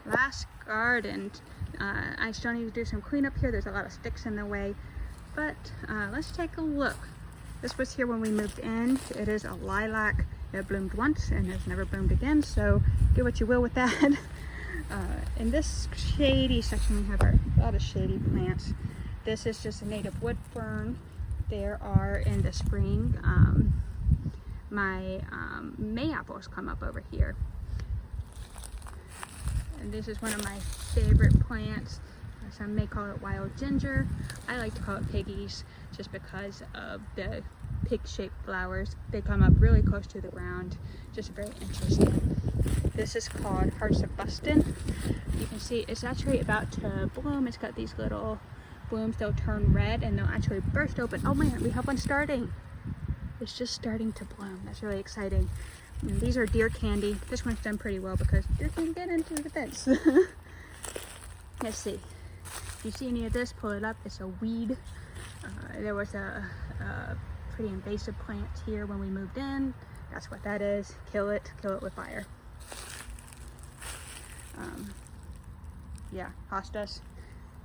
last garden. I still need to do some cleanup here. There's a lot of sticks in the way, but let's take a look. This was here when we moved in. It is a lilac. It bloomed once and has never bloomed again, so do what you will with that. In this shady section, we have a lot of shady plants. This is just a native wood fern. There are, in the spring, my May apples come up over here. And this is one of my favorite plants. Some may call it wild ginger. I like to call it piggies just because of the pig-shaped flowers. They come up really close to the ground. Just very interesting. This is called Hearts of Buston. You can see it's actually about to bloom. It's got these little blooms. They'll turn red and they'll actually burst open. Oh man, we have one starting. It's just starting to bloom. That's really exciting. And these are deer candy. This one's done pretty well because deer can get into the fence. Let's see. If you see any of this, pull it up. It's a weed. There was a pretty invasive plant here when we moved in. That's what that is. Kill it with fire. Yeah, hostas.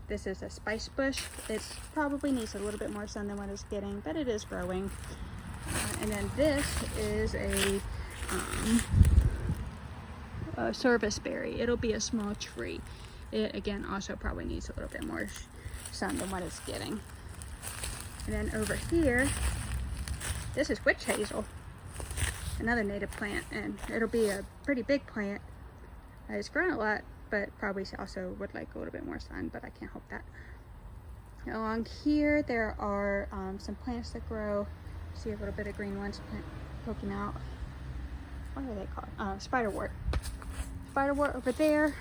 This is a spice bush. It probably needs a little bit more sun than what it's getting, but it is growing. And then this is a service berry. It'll be a small tree. It again also probably needs a little bit more sun than what it's getting. And then over here, this is witch hazel, another native plant, and it'll be a pretty big plant. It's grown a lot, but probably also would like a little bit more sun, but I can't help that. Along here, there are some plants that grow. See a little bit of green ones poking out. What are they called? Spiderwort. Spiderwort over there.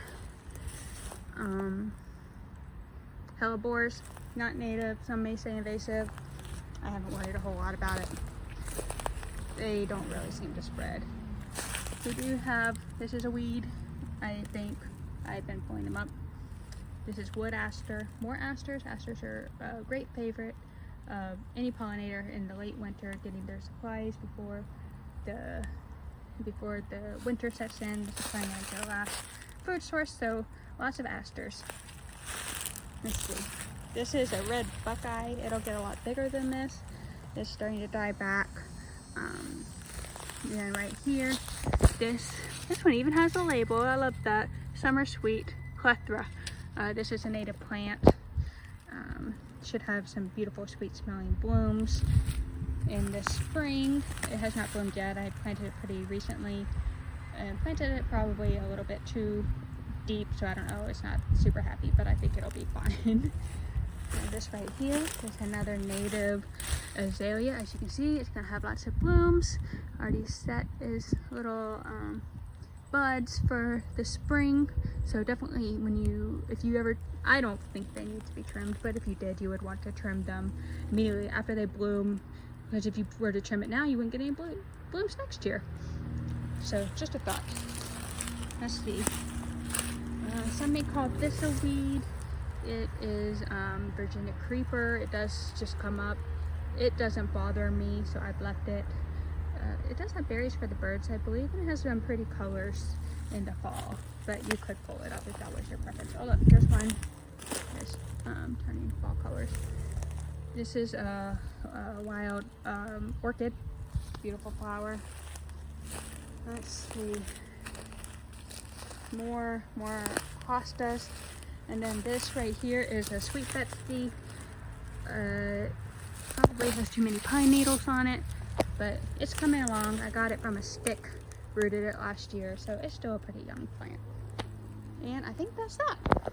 Hellebores, not native. Some may say invasive. I haven't worried a whole lot about it. They don't really seem to spread. We do have, this is a weed, I think. I've been pulling them up. This is wood aster. More asters. Asters are a great favorite of any pollinator in the late winter, getting their supplies before the winter sets in. This is primary their last food source, so lots of asters. Let's see. This is a red buckeye. It'll get a lot bigger than this. It's starting to die back. And then right here, this one even has a label. I love that. Summer Sweet Clethra. This is a native plant. Should have some beautiful sweet smelling blooms in the spring. It has not bloomed yet. I planted it pretty recently and planted it probably a little bit too deep, so I don't know, it's not super happy, but I think it'll be fine. And this right here is another native azalea. As you can see, it's gonna have lots of blooms. Already set is little buds for the spring, so definitely if you ever, I don't think they need to be trimmed, but if you did, you would want to trim them immediately after they bloom, because if you were to trim it now, you wouldn't get any blooms next year. So just a thought. Let's see. Some may call this a weed. It is Virginia creeper. It does just come up. It doesn't bother me, so I've left it. It does have berries for the birds, I believe, and it has some pretty colors in the fall, but you could pull it up if that was your preference. Oh look, there's one. It's turning fall colors. This is a wild orchid. Beautiful flower. Let's see. More hostas. And then this right here is a sweet Betsy. Probably has too many pine needles on it, but it's coming along. I got it from a stick, rooted it last year, so it's still a pretty young plant. And I think that's that.